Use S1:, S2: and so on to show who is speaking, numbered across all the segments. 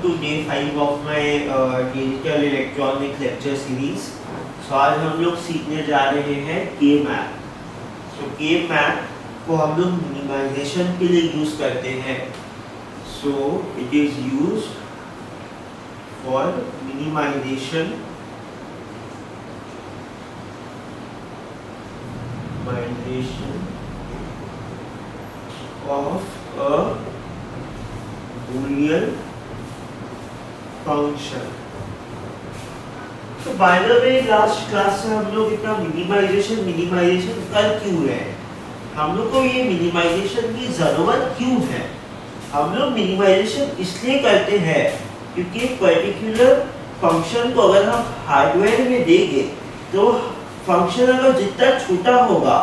S1: to day 5 of my digital electronic lecture series. So आज हम लोग सीखने जा रहे हैं के मैप. So के मैप को हम लोग मिनिमाइजेशन के लिए यूज करते हैं. So it is used for minimization of a Boolean function. तो by the way last class से हम लोग इतना मिनिमाइजेशन कर क्यों रहे हैं? हम लोग को ये मिनिमाइजेशन की जरूरत क्यों है? हम लोग मिनिमाइजेशन इसलिए करते हैं क्योंकि पर्टिकुलर फंक्शन को अगर हम हार्डवेयर में देंगे तो फंक्शन अगर जितना छोटा होगा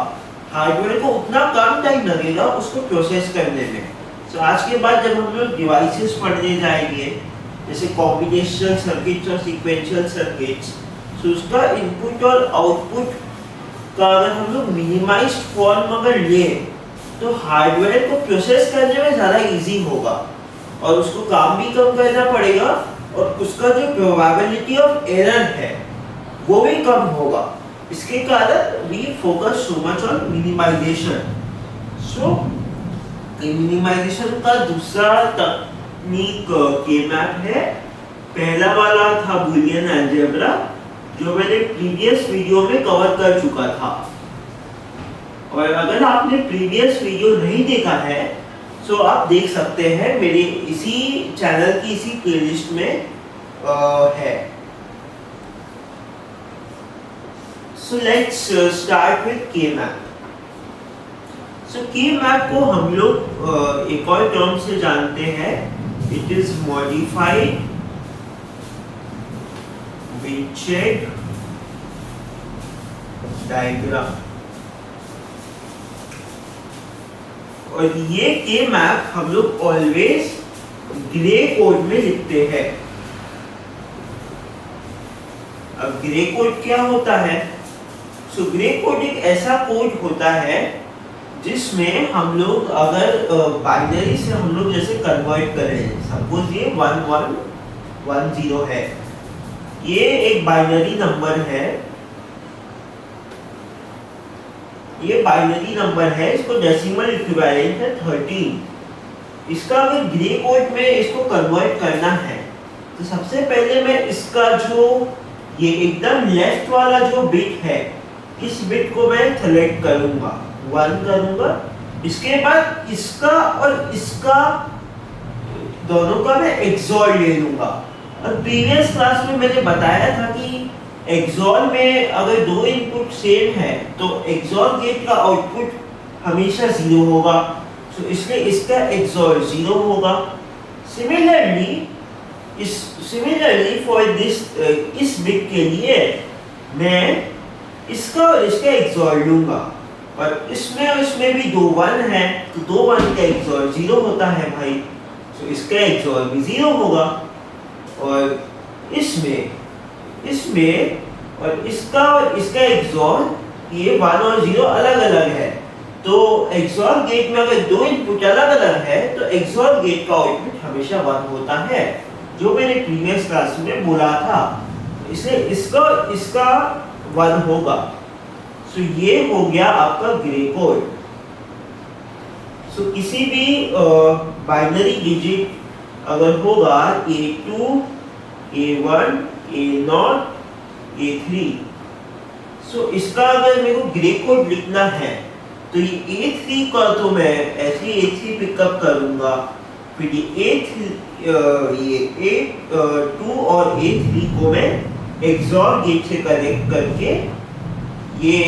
S1: हार्डवेयर को उतना कम टाइम लगेगा उसको प्रोसेस करने में. तो आज के बाद जब हम लोग डिवाइसेस पढ़ने जाएंगे जैसे कॉम्बिनेशनल सर्किट्स और सीक्वेंशियल सर्किट्स, तो उसका इनपुट और आउटपुट का अगर हम लोग मिनिमाइज्ड फॉर्म अगर ले तो हार्डवेयर को प्रोसेस करने में ज़्यादा इजी होगा और उसको काम भी कम करना पड़ेगा और उसका जो प्रोबेबिलिटी ऑफ एरर है वो भी कम होगा. इसके कारण we focus so much on minimisation. So minimisation का दूसरा तकनीक के मैप है. पहला वाला था बूलियन अलजेब्रा जो मैंने प्रीवियस वीडियो में कवर कर चुका था, और अगर आपने प्रीवियस वीडियो नहीं देखा है तो आप देख सकते हैं मेरे इसी चैनल की इसी प्लेलिस्ट में है. So let's start with K-map. So K-map को हम लोग एक और टर्म से जानते हैं. It is modified Wincheck diagram. और ये K-map हम लोग ऑलवेज ग्रे कोड में लिखते हैं. अब ग्रे कोड क्या होता है? सो ग्रे कोड एक ऐसा कोड होता है जिसमें हम लोग अगर बाइनरी से हम लोग जैसे कन्वर्ट करें, सपोज ये 1110 है, ये एक बाइनरी नंबर है, ये बाइनरी नंबर है, इसको डेसिमल इक्विवेलेंट है 13. इसका अगर ग्रे कोड में इसको कन्वर्ट करना है तो सबसे पहले मैं इसका जो ये एकदम लेफ्ट वाला जो बिट है इस बिट को मैं सेलेक्ट करूंगा, 1 करूंगा. इसके बाद इसका और इसका दोनों का मैं एक्सॉर ले लूंगा. और प्रीवियस क्लास में मैंने बताया था कि एक्सॉर में अगर दो इनपुट सेम है तो एक्सॉर गेट का आउटपुट हमेशा 0 होगा, तो इसलिए इसका एक्सॉर 0 होगा. सिमिलरली फॉर दिस इस बिट के लिए मैं इसका और इसका एक्सॉर लूंगा, और इसमें भी दो 1 है तो दो 1 का एक्सॉर 0 होता है भाई, तो इसका एक्सॉर भी 0 होगा. और इसमें और इसका एक्सॉर ये 1 और 0 अलग अलग है, तो एक्सॉर गेट में अगर दो इनपुट अलग अलग है तो एक्सॉर गेट का आउटपुट हमेशा 1 होता है, जो मैंने प्रीवियस क्लास में बोला था. इसलिए इसका 1 होगा. सो ये हो गया आपका ग्रे कोड. सो किसी भी बाइनरी डिजिट अगर होगा A2, A1, A0, A3, सो इसका अगर मेरे को ग्रे कोड लिखना है तो ये A3 का तो मैं ऐसे A3 पिकअप करूंगा, फिर ये A2 और A3 को मैं एक्सॉर गेट से कनेक्ट करके ये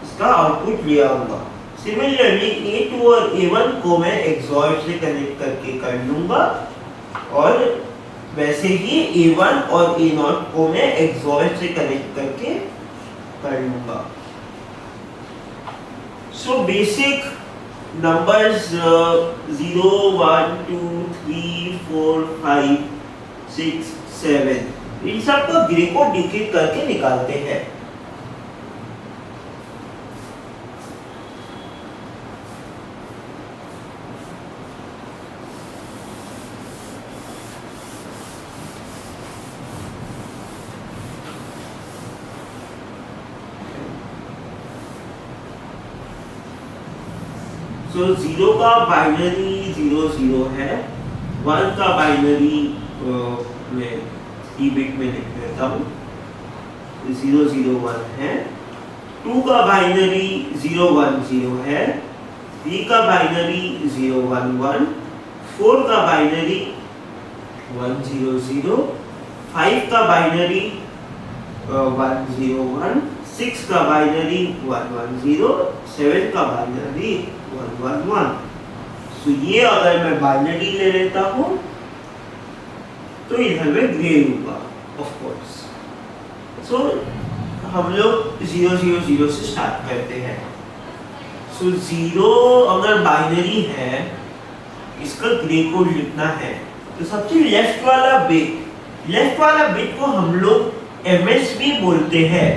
S1: इसका आउटपुट ले आऊंगा. सिमिलरली A2 और A1 को मैं एक्सॉर से कनेक्ट करके कर लूंगा, और वैसे ही A1 और A0 को मैं एक्सॉर से कनेक्ट करके कर लूंगा. सो बेसिक नंबर्स 0, 1, 2, 3, 4, 5, 6, 7 इन सब को ग्रे कोड डिक्रीट करके निकालते हैं. सो 0 का बाइनरी 0 0 है, 1 का बाइनरी मैं ई बिट में लिख देता हूँ 0 0 1 है, 2 का बाइनरी 0 1 0 है, 3 का बाइनरी 0 1 1, 4 का बाइनरी 1 0 0, 5 का बाइनरी 1 0 1, 6 का बाइनरी 1 1 0, 7 का बाइनरी 1 1 1। तो ये अगर मैं बाइनरी ले लेता हूँ तो इधर में ग्रे लूंगा ऑफ कोर्स। सो हम लोग 0 0 0 से स्टार्ट करते हैं। सो 0 अगर बाइनरी है, इसका ग्रे कोड लिखना है, तो सबसे लेफ्ट वाला बिट को हम लोग MSB बोलते हैं।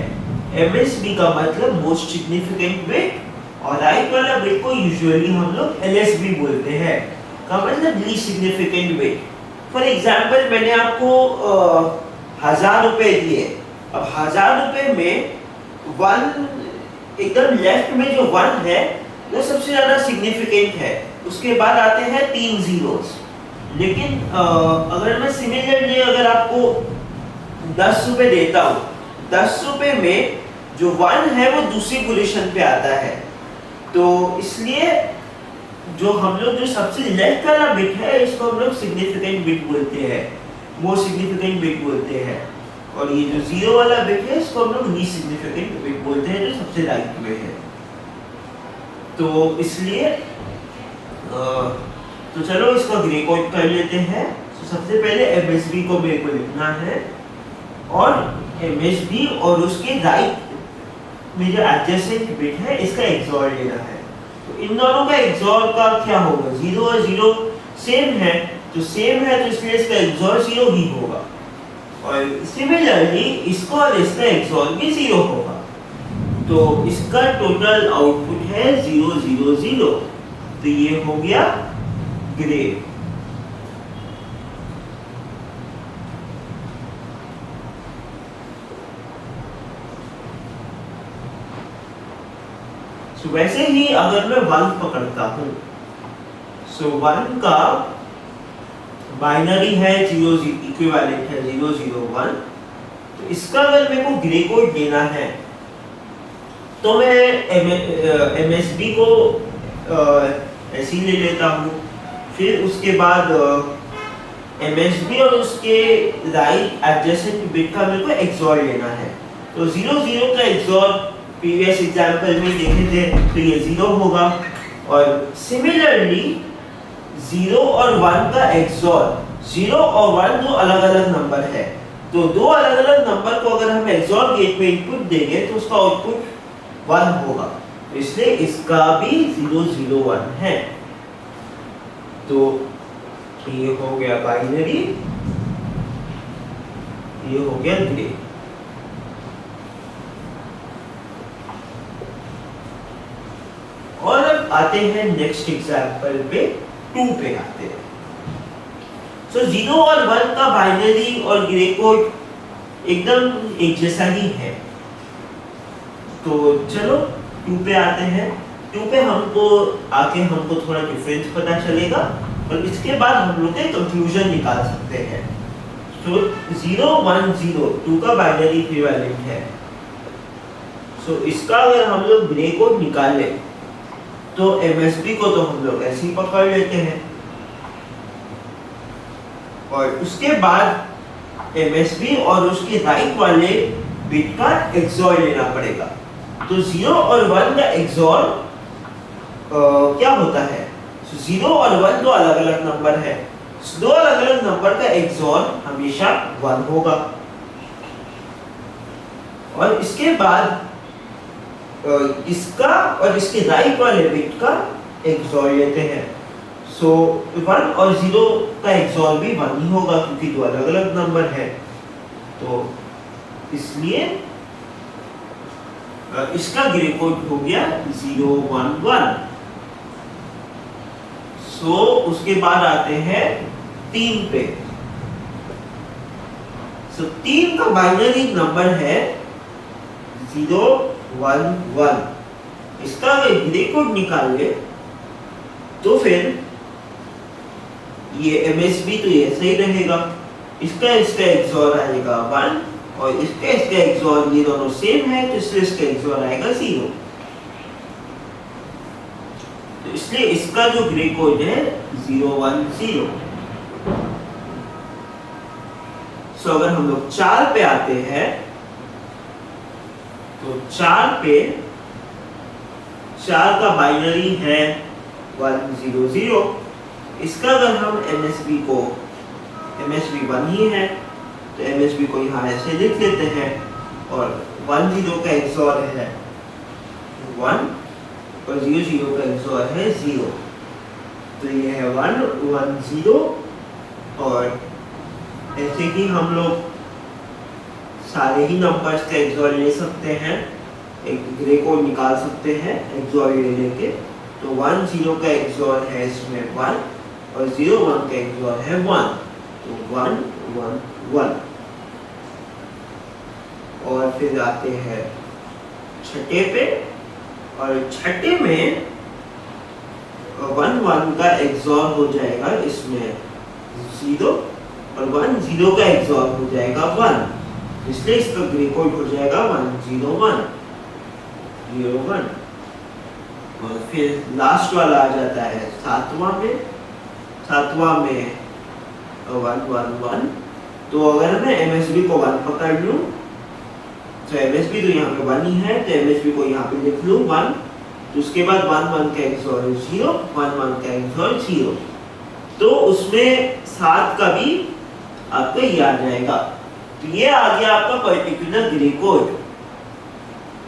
S1: MSB का मतलब मोस्ट सिग्निफिकेंट बिट, और राइट वाला बिट को यूजुअली हम लोग LSB बोलते हैं, का मतलब least significant bit. For example मैंने आपको 1000 रुपए दिए, अब 1000 रुपए में 1 एकदम लेफ्ट में जो 1 है वो सबसे ज्यादा सिग्निफिकेंट है, उसके बाद आते हैं 3 जीरोस। लेकिन अगर मैं सिमिलरली अगर आपको 10 रुपए देता हूँ, 10 रुपए में जो 1 है वो दूसरी पोजीशन पे आता है, तो इसलिए जो हम लोग जो सबसे लेफ्ट वाला बिट है इसको हम लोग सिग्निफिकेंट बिट बोलते हैं, मोस्ट सिग्निफिकेंट बिट बोलते हैं, और ये जो 0 वाला बिट है इसको हम लोग लीस्ट सिग्निफिकेंट बिट बोलते हैं, जो सबसे राइट में है। तो इसलिए तो चलो इसको ग्रे कोड कर लेते हैं। तो सबसे पहले MSB को मेरे को लिखना है, और MSB और उसके राइट में जो एडजेसेंट बिट है इसका एक्सॉर लेना है। तो इन दोनों का एक्सॉर का क्या होगा, 0 और 0 सेम है, तो सेम है तो इसलिए इसका एक्सॉर 0 ही होगा, और सिमिलरली इसको और इसका एक्सॉर भी 0 होगा। तो इसका टोटल आउटपुट है 0 0 0, तो ये हो गया ग्रे। So, वैसे ही अगर मैं 1 पकड़ता हूं, सो 1 का बाइनरी है 0 इक्विवेलेंट है 0 0 1, तो इसका अगर मेरे को ग्रे कोड देना है तो मैं MSB को ऐसे ही ले लेता हूँ, फिर उसके बाद MSB और उसके राइट एडजेसेंट बिट का मेरे को एक्सॉर लेना है। तो 0 0 का एक्सॉर प्रीवियस एग्जांपल में देखे थे, तो ये 0 होगा, और सिमिलरली 0 और 1 का एक्सॉर, 0 और 1 दो अलग अलग नंबर है, तो दो अलग अलग नंबर को अगर हम एक्सॉर गेट में इनपुट देंगे तो उसका आउटपुट 1 होगा, इसलिए इसका भी 0 0 1 है। तो ये हो गया बाइनरी, ये हो गया ग्रे। और अब आते हैं नेक्स्ट एग्जांपल पे, 2 पे आते हैं। सो 0 और 1 का बाइनरी और ग्रे कोड एकदम एक जैसा ही है। तो चलो 2 पे आते हैं। 2 पे हमको आके हमको थोड़ा डिफरेंस पता चलेगा, और इसके बाद हम लोग एक कंक्लूजन निकाल सकते हैं। तो 0 1 0 2 का बाइनरी इक्विवेलेंट है, सो इसका अगर हम लोग ग्रे कोड निकालें तो MSB को तो हम लोग ऐसे ही पकड़ लेते हैं, और उसके बाद MSB और उसके राइट वाले बिट का एक्सॉर लेना पड़ेगा। तो 0 और 1 का एक्सॉर क्या होता है, 0 और 1 दो अलग अलग नंबर है, दो अलग अलग नंबर का एक्सॉर हमेशा 1 होगा, और इसके बाद इसका और इसके राइट वाले बिट का एक्सॉर लेते हैं। सो 1 और 0 का एक्सॉर भी 1 ही होगा, क्योंकि दो अलग अलग नंबर है, तो इसलिए इसका ग्रे कोड हो गया 0 1 1। सो उसके बाद आते हैं 3 पे। सो 3 का बाइनरी नंबर है 0 1 1। इसका अगर ग्रे कोड निकाल ले तो फिर ये MSB तो ये सही रहेगा, इसका XOR आएगा 1 और इसका XOR, ये दोनों सेम है तो इसलिए इसका XOR आएगा 0। तो इसलिए इसका जो ग्रे कोड है 0 1 0। सो अगर हम लोग 4 पे आते हैं तो 4 का बाइनरी है 1 0 0। इसका अगर हम MSB 1 ही है तो MSB को यहाँ ऐसे लिख लेते हैं और 1 0 का XOR है 1 और 0 0 का XOR है 0। तो ये है 1 1 0 और ऐसे ही हम लोग सारे ही नंबर्स का XOR ले सकते हैं, एक ग्रे कोड निकाल सकते हैं XOR लेके। तो 1 0 का XOR है इसमें 1 और 0 1 का XOR है 1, तो 1 1 1। और फिर आते हैं छठे पे और छठे में 1 1 का XOR हो जाएगा इसमें 0 और 1 0 का XOR हो जाएगा 1, इसलिए इसका ग्रे कोड हो जाएगा 1 0 1 0 1। और फिर लास्ट वाला आ जाता है सातवां में 1 1 1। तो अगर मैं MSB को 1 पकड़ लूं तो MSB तो यहाँ पे 1 ही है तो MSB को यहाँ पे लिख लूं 1, तो उसके बाद 1 1 का XOR 0 1 1 का XOR 0। तो उसमें 7 का भी आपको ये आ जाएगा। तो ये आ गया आपका पर्टिकुलर ग्रे कोड।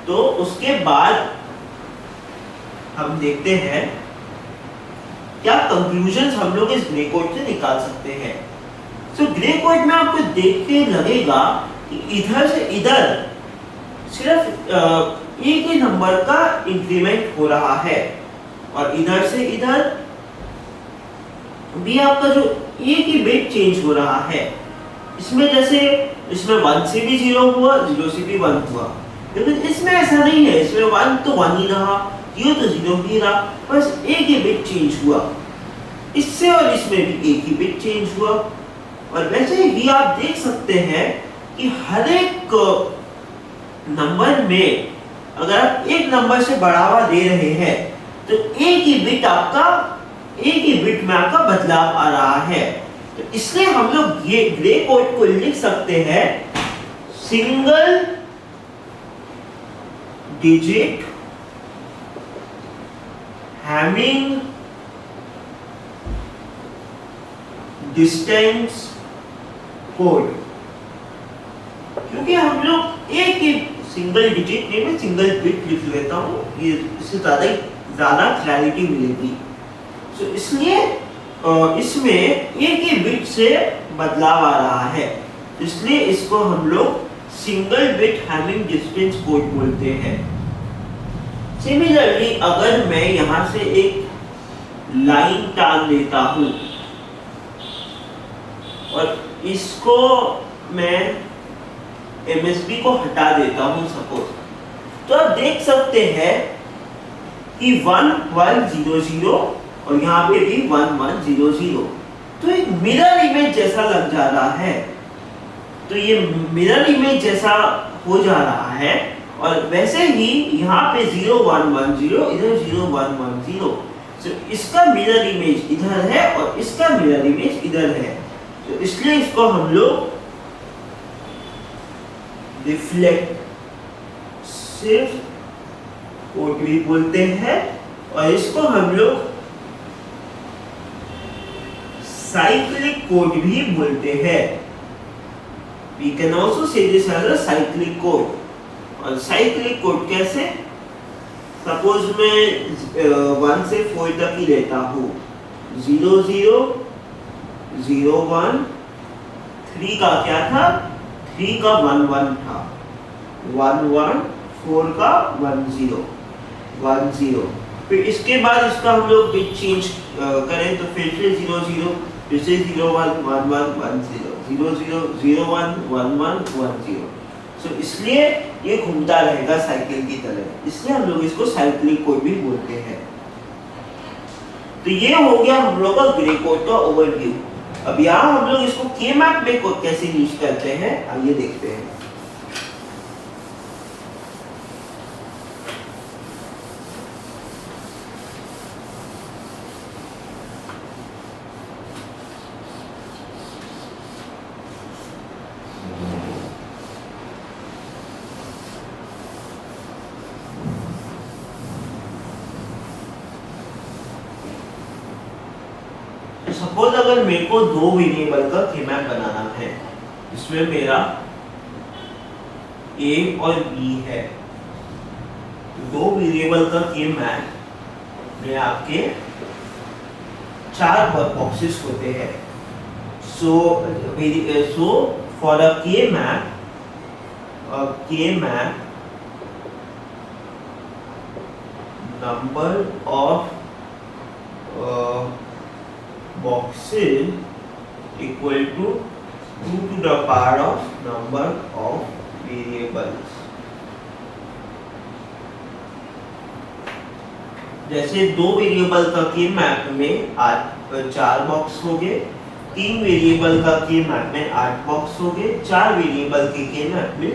S1: तो उसके बाद हम देखते हैं क्या कंक्लूजन्स हम लोग इस ग्रे कोड से निकाल सकते हैं। तो ग्रे कोड में आपको देख के लगेगा कि इधर से इधर सिर्फ एक ही नंबर का इंक्रीमेंट हो रहा है और इधर से इधर भी आपका जो एक ही बिट चेंज हो रहा है। इसमें जैसे इसमें 1 से भी 0 हुआ, 0 से भी 1 हुआ, लेकिन इसमें ऐसा नहीं है। इसमें 1 तो 1 ही रहा, 0 तो 0 ही रहा, बस एक ही बिट चेंज हुआ। इससे और इसमें भी एक ही बिट चेंज हुआ। और वैसे ही आप देख सकते हैं कि हर एक नंबर में अगर आप एक नंबर से बढ़ावा दे रहे हैं तो एक ही बिट में आपका बदलाव आ रहा है। तो इसलिए हम लोग ये ग्रे कोड को लिख सकते हैं single digit Hamming distance code, क्योंकि हम लोग एक ही सिंगल डिजिट नहीं, मैं सिंगल बिट लिख लेता हूँ, ये इससे ज्यादा क्लैरिटी मिलेगी। तो इसलिए इसमें एक ही बिट से बदलाव आ रहा है, इसलिए इसको हम लोग single bit Hamming distance code बोलते हैं। सिमिलरली अगर मैं यहां से एक लाइन टान देता हूं और इसको मैं MSB को हटा देता हूं सपोज, तो आप देख सकते हैं कि 1 1 0 0 और यहाँ पे भी 1 1 0 0, तो एक मिरर इमेज जैसा लग जा रहा है। तो ये मिरर इमेज जैसा हो जा रहा है और वैसे ही यहाँ पे 0 1 1 0 इधर 0 1 1 0। तो इसका मिरर इमेज इधर है और इसका मिरर इमेज इधर है, तो इसलिए इसको हम लोग रिफ्लेक्टिव कोड भी बोलते हैं और इसको हम लोग साइक्लिक कोड भी बोलते हैं। We can also say this as a cyclic code। और साइक्लिक कोड कैसे? सपोज मैं 1 से 4 तक ही लेता हूँ, 0 0 0 1, 3 का क्या था? 3 का 1 1 था, 1 1, 4 का 1 0 1 0। फिर इसके बाद इसका हम लोग बिट चेंज करें तो फिर से 0 0, फिर से 0 1 1 1 1 0 0 0 0 1 1 1 1 0। सो इसलिए ये घूमता रहेगा साइकिल की तरह, इसलिए हम लोग इसको साइक्लिक कोड भी बोलते हैं। तो तो ये हो गया हम लोग का ग्रे कोड का ओवरव्यू। अब यहाँ हम लोग इसको के मैप में कैसे यूज करते हैं आइए देखते हैं। सपोज अगर मेरे को दो वेरिएबल का के मैप बनाना है, इसमें मेरा a और b है, दो वेरिएबल का के मैप में आपके चार बॉक्सेस होते हैं। सो फॉर अ के map number of boxes equal to 2 to the power of number of variables। जैसे दो वेरिएबल का के मैप में 4 बॉक्स हो गए, 3 वेरिएबल का के मैप में 8 बॉक्स हो गए, 4 वेरिएबल के मैप में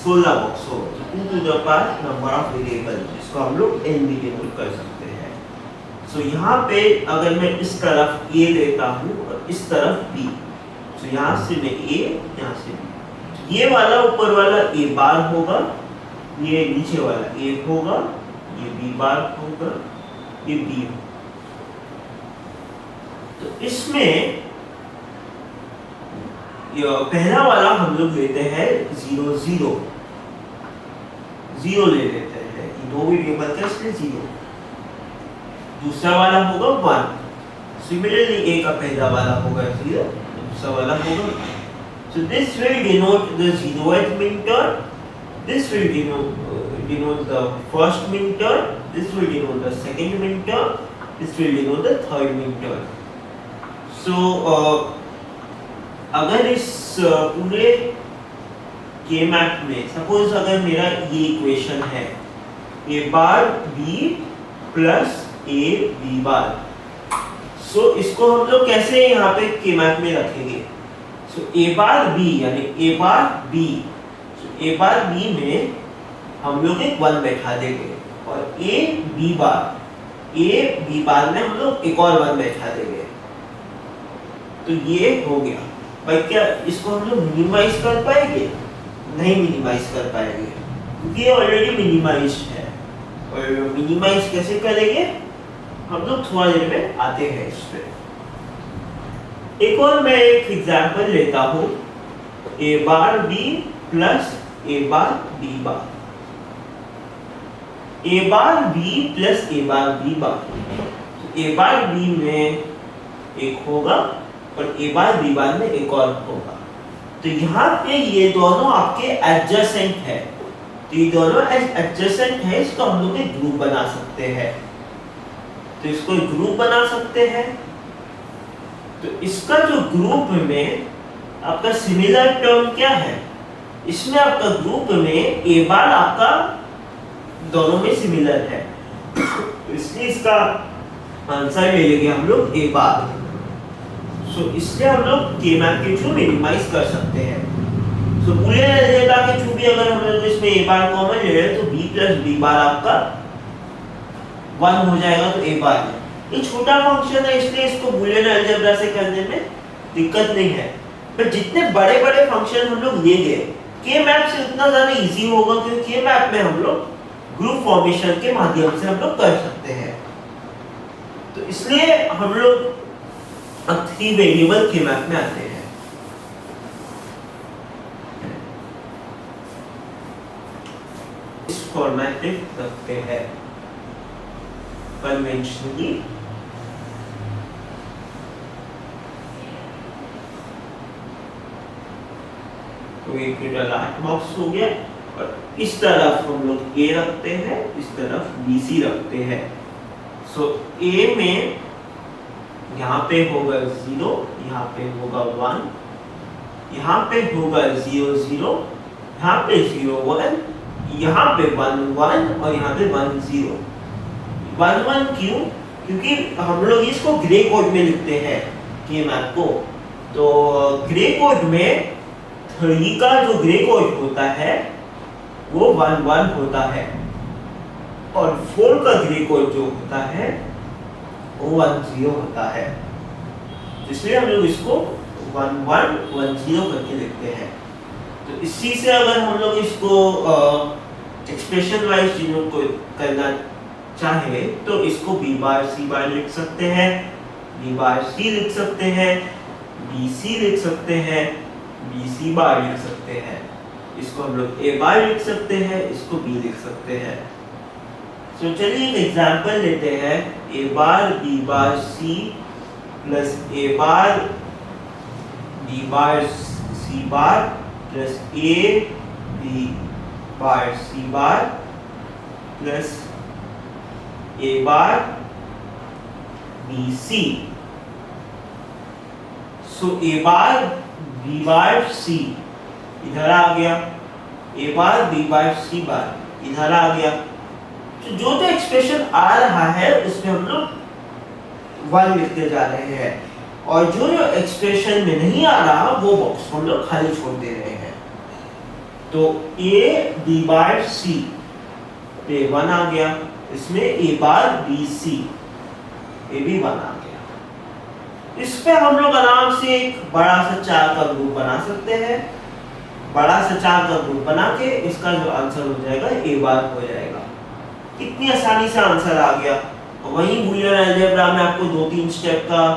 S1: 16 बॉक्स हो गए। 2 to the power number of variable, जिसको हम लोग n भी डिनोट कर सकते हैं। सो यहाँ पे अगर मैं इस तरफ a लेता हूँ और इस तरफ b, तो यहाँ से मैं a, यहाँ से b, ये वाला ऊपर वाला a बार होगा, ये नीचे वाला a होगा, ये b बार होगा, ये b होगा। तो इसमें पहला वाला हम लोग लेते हैं 0 0 0 ले लेते हैं, ये दो वेरिएबल का इसलिए 0। दूसरा वाला होगा 1। सिमिलरली ए का पहला वाला होगा 0, दूसरा वाला होगा। So this will denote the 0th minterm, this will denote the first minterm, this will denote the second minterm, this will denote the third minterm। So अगर इस पूरे के मैप में सपोज अगर मेरा ये इक्वेशन है a bar b plus a b बार, सो इसको हम लोग कैसे यहाँ पे के मैप में रखेंगे। सो a बार b यानी a bar b, a bar b में हम लोग एक 1 बैठा देंगे और a b बार में हम लोग एक और 1 बैठा देंगे। तो ये हो गया भाई। क्या इसको हम लोग मिनिमाइज कर पाएंगे? नहीं मिनिमाइज कर पाएंगे, क्योंकि ये ऑलरेडी मिनिमाइज्ड है। और मिनिमाइज कैसे करेंगे हम लोग थोड़ा देर में आते हैं इस पे। एक और मैं एक एग्जांपल लेता हूँ, a bar b plus a bar b bar, a bar b plus a bar b बार। तो a बार b में एक होगा और a बार b बार में एक और होगा। तो यहाँ पे ये दोनों आपके एडजेसेंट है, तो ये दोनों एडजेसेंट है, इसको हम लोग एक ग्रुप बना सकते हैं। तो इसको एक ग्रुप बना सकते हैं। तो इसका जो ग्रुप में आपका सिमिलर टर्म क्या है, इसमें आपका ग्रुप में a बार आपका दोनों में सिमिलर है, तो इसलिए इसका आंसर ले लेंगे हम लोग a बार। सो इसलिए हम लोग के मैप के थ्रू मिनिमाइज कर सकते हैं। सो बुलियन अलजेब्रा के थ्रू भी अगर हम लोग इसमें a बार कॉमन ले रहे हैं तो b प्लस b बार आपका 1 हो जाएगा, तो a बार ये छोटा फंक्शन है, इसलिए इसको बुलियन अलजेब्रा से करने में दिक्कत नहीं है। पर जितने बड़े बड़े फंक्शन हम लोग लेंगे के मैप से उतना ज़्यादा इजी होगा, क्योंकि के मैप में हम लोग ग्रुप फॉर्मेशन के माध्यम से हम लोग कर सकते हैं। तो इसलिए हम लोग 3 वेरिएबल के मैप में आते हैं। इस फॉर्मेट में रखते हैं कन्वेंशनली। तो एक लास्ट बॉक्स हो गया और इस तरफ हम लोग a रखते हैं, इस तरफ bc रखते हैं। सो a में यहाँ पे होगा 0, यहाँ पे होगा 1, यहाँ पे होगा 0 0, यहाँ पे 0 1, यहाँ पे 1 1 और यहाँ पे 1 0। 1 1 क्यों? क्योंकि हम लोग इसको ग्रे कोड में लिखते हैं के मैप को। तो ग्रे कोड में 3 का जो ग्रे कोड होता है वो 1 1 होता है और 4 का ग्रे कोड जो होता है वो 1 0 होता है, इसलिए हम लोग इसको 1 1 1 0 करके लिखते हैं। तो इसी से अगर हम लोग इसको एक्सप्रेशन वाइज डिनोट करना चाहे तो इसको b बार c बार लिख सकते हैं, b बार c लिख सकते हैं, bc लिख सकते हैं, bc बार लिख सकते हैं, इसको हम लोग a बार लिख सकते हैं, इसको b लिख सकते हैं। तो चलिए एक एग्जांपल लेते हैं, a bar b bar c plus a bar b bar c bar plus a b bar c bar plus a bar bc। So a bar b bar c इधर आ गया, a bar b bar c बार इधर आ गया। तो जो expression आ रहा है उसमें हम लोग 1 लिखते जा रहे हैं और जो एक्सप्रेशन में नहीं आ रहा वो बॉक्स हम लोग खाली छोड़ दे रहे हैं। तो a b बार c पे 1 आ गया, इसमें a बार b c ये भी 1 आ गया। इस पे हम लोग आराम से एक बड़ा सा 4 का ग्रुप बना सकते हैं। बड़ा सा 4 का ग्रुप बना के इसका जो आंसर हो जाएगा a बार हो जाएगा। कितनी आसानी से आंसर आ गया। वहीं बूलियन अलजेब्रा में आपको 2-3 स्टेप का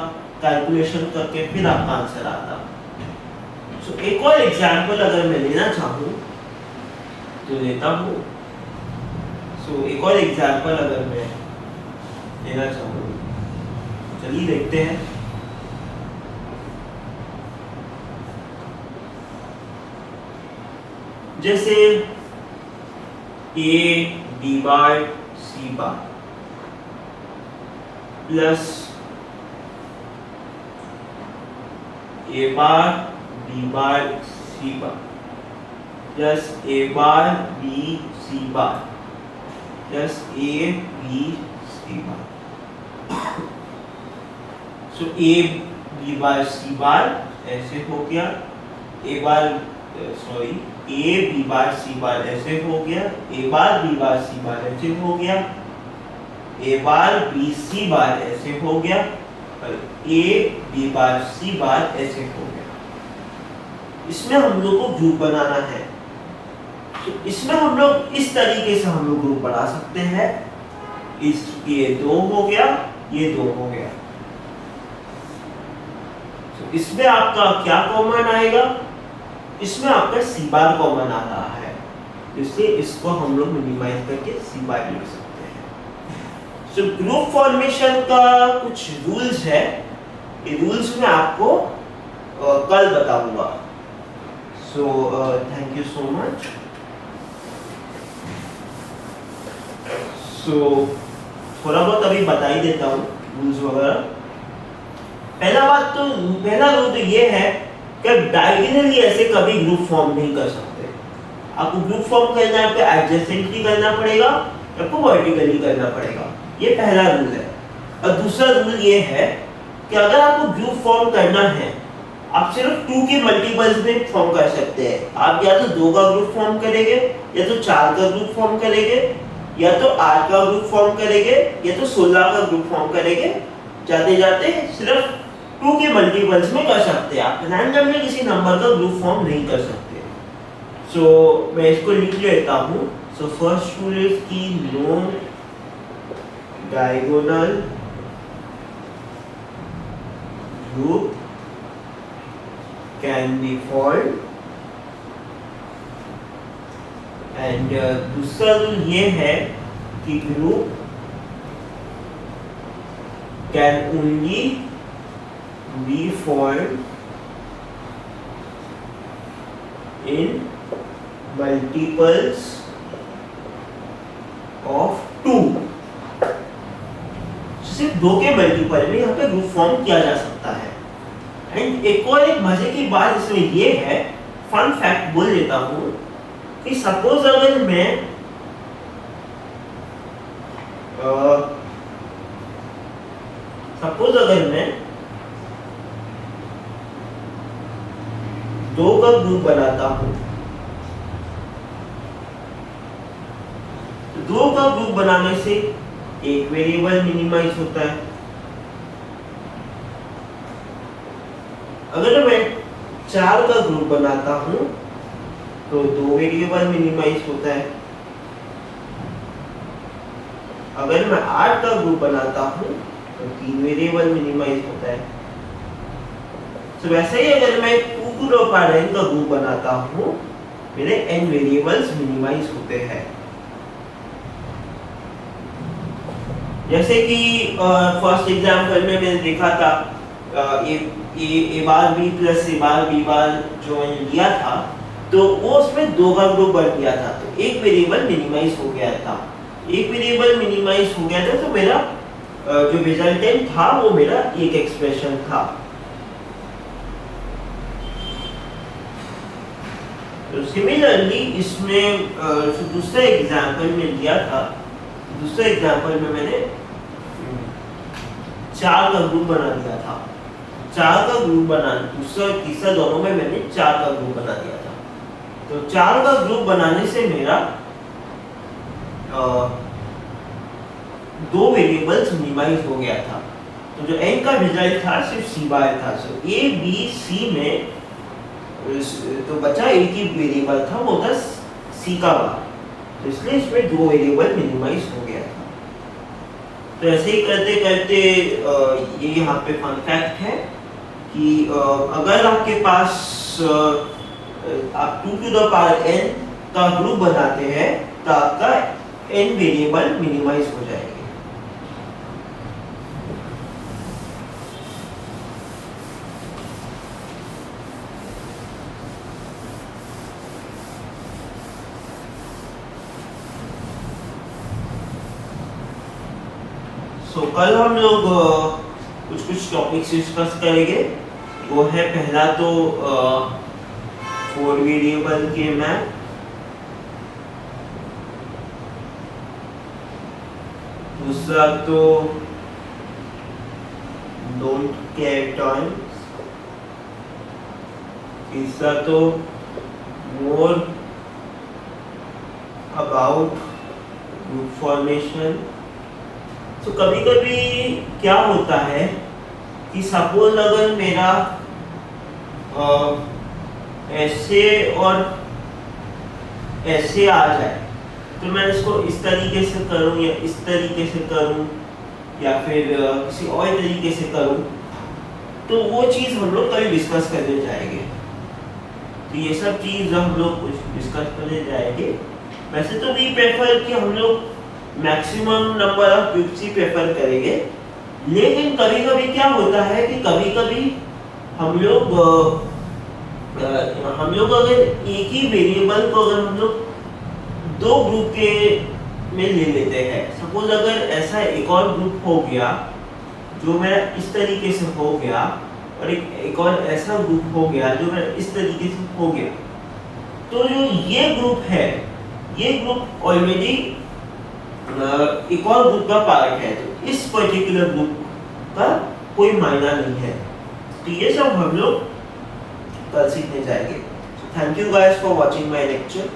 S1: कैलकुलेशन करके फिर आपका आंसर आता। सो एक और एग्जांपल अगर मैं लेना चाहूँ तो लेता हूँ। सो एक और एग्जांपल अगर मैं लेना चाहूँ, चलिए देखते हैं। जैसे a b bar c bar plus a bar b bar c bar plus a bar b c bar plus a b c bar. So a b bar c बार ऐसे हो गया, a bar sorry a b bar c बार ऐसे हो गया, a bar b bar c बार ऐसे हो गया, a bar b c बार ऐसे हो गया और a b बार c बार ऐसे हो गया। इसमें हम लोग को ग्रुप बनाना है। तो इसमें हम लोग इस तरीके से हम लोग ग्रुप बना सकते हैं। ये 2 हो गया, ये 2 हो गया। तो इसमें आपका क्या कॉमन आएगा? इसमें आपका सी बार कॉमन आ रहा है, इसलिए इसको हम लोग मिनिमाइज करके सी बार लिख सकते हैं। सो ग्रुप फॉर्मेशन का कुछ रूल्स है, ये रूल्स मैं आपको कल बताऊंगा। So thank you so much. So थोड़ा बहुत अभी बता ही देता हूँ रूल्स वगैरह। पहला रूल तो ये है कि डायगोनली ऐसे कभी ग्रुप फॉर्म नहीं कर सकते। आपको ग्रुप फॉर्म करना है तो एडजेसेंटली करना पड़ेगा, आपको वर्टिकली करना पड़ेगा। ये पहला रूल है। और दूसरा रूल ये है कि अगर आपको ग्रुप फॉर्म करना है, आप सिर्फ 2 के मल्टीपल्स में फॉर्म कर सकते हैं। आप या तो 2 का ग्रुप फॉर्म करेंगे, या तो 4 का ग्रुप फॉर्म करेंगे, या तो 8 का ग्रुप फॉर्म करेंगे, या तो 16 का ग्रुप फॉर्म करेंगे। जाते जाते सिर्फ 2 के मल्टीपल्स में कर सकते हैं। आप रैंडमली किसी नंबर का ग्रुप फॉर्म नहीं कर सकते। सो मैं इसको लिख लेता हूँ। सो फर्स्ट रूल इज कि no diagonal group can be formed. And दूसरा रूल ये है कि group can only be formed in multiples of 2। सिर्फ 2 के मल्टीपल में यहाँ पे ग्रुप फॉर्म किया जा सकता है। एंड एक मजे की बात इसमें ये है, फन फैक्ट बोल देता हूँ कि सपोज अगर मैं अगर मैं 2 का ग्रुप बनाता हूं, तो 2 का ग्रुप बनाने से एक वेरिएबल मिनिमाइज होता है। अगर मैं 4 का ग्रुप बनाता हूं तो 2 वेरिएबल मिनिमाइज होता है। अगर मैं 8 का ग्रुप बनाता हूं तो 3 वेरिएबल मिनिमाइज होता है। तो वैसे ही अगर मैं 2 टू द पावर n का ग्रुप बनाता हूं, मेरे n वेरिएबल्स मिनिमाइज होते हैं। जैसे कि फर्स्ट एग्जांपल में मैंने देखा था a bar b plus a bar b बार जो मैंने लिया था, तो वो उसमें 2 का ग्रुप बन गया था, तो एक वेरिएबल मिनिमाइज हो गया था। एक वेरिएबल मिनिमाइज हो गया था तो मेरा जो रिजल्टेंट था वो मेरा एक एक्सप्रेशन था। तो सिमिलरली इसमें जो दूसरा एग्जांपल में लिया था, दूसरे एग्जांपल में मैंने 4 का ग्रुप बना दिया था। 4 का ग्रुप बना, दूसरा तीसरा दोनों में मैंने 4 का ग्रुप बना दिया था। तो 4 का ग्रुप बनाने से मेरा 2 वेरिएबल्स मिनिमाइज हो गया था। तो जो n का रिजल्ट था सिर्फ c बार था। सो a b c में तो बचा एक ही वेरिएबल था, वो था c का बार, तो इसलिए इसमें 2 वेरिएबल मिनिमाइज हो गया था। तो ऐसे ही करते करते ये यहाँ पे फन फैक्ट है कि अगर आपके पास आप 2 टू द पावर n का ग्रुप बनाते हैं तो आपका n वेरिएबल मिनिमाइज हो जाएंगे। कल हम लोग कुछ टॉपिक्स डिस्कस करेंगे। वो है पहला तो 4 वेरिएबल के मैप, दूसरा तो डोंट केयर टर्म्स, तीसरा तो मोर अबाउट ग्रुप फॉर्मेशन। तो कभी कभी क्या होता है कि सपोज अगर मेरा ऐसे और ऐसे आ जाए, तो मैं इसको इस तरीके से करूं या इस तरीके से करूं या फिर किसी और तरीके से करूं, तो वो चीज़ हम लोग कभी डिस्कस करने जाएंगे। तो ये सब चीज़ हम लोग कुछ डिस्कस करने जाएंगे। वैसे तो भी प्रेफर कि हम लोग maximum number of groups he prefer करेंगे, लेकिन कभी कभी क्या होता है कि कभी कभी हम लोग अगर एक ही वेरिएबल को अगर हम लोग 2 ग्रुप के में ले लेते हैं, सपोज अगर ऐसा एक और ग्रुप हो गया जो मेरा इस तरीके से हो गया और एक और ऐसा ग्रुप हो गया जो मेरा इस तरीके से हो गया, तो जो ये ग्रुप है, ये ग्रुप ऑलरेडी एक और ग्रुप का पार्ट है, तो इस पर्टिकुलर ग्रुप का कोई मायना नहीं है। तो ये सब हम लोग कल सीखने जाएंगे। Thank you guys for watching my lecture.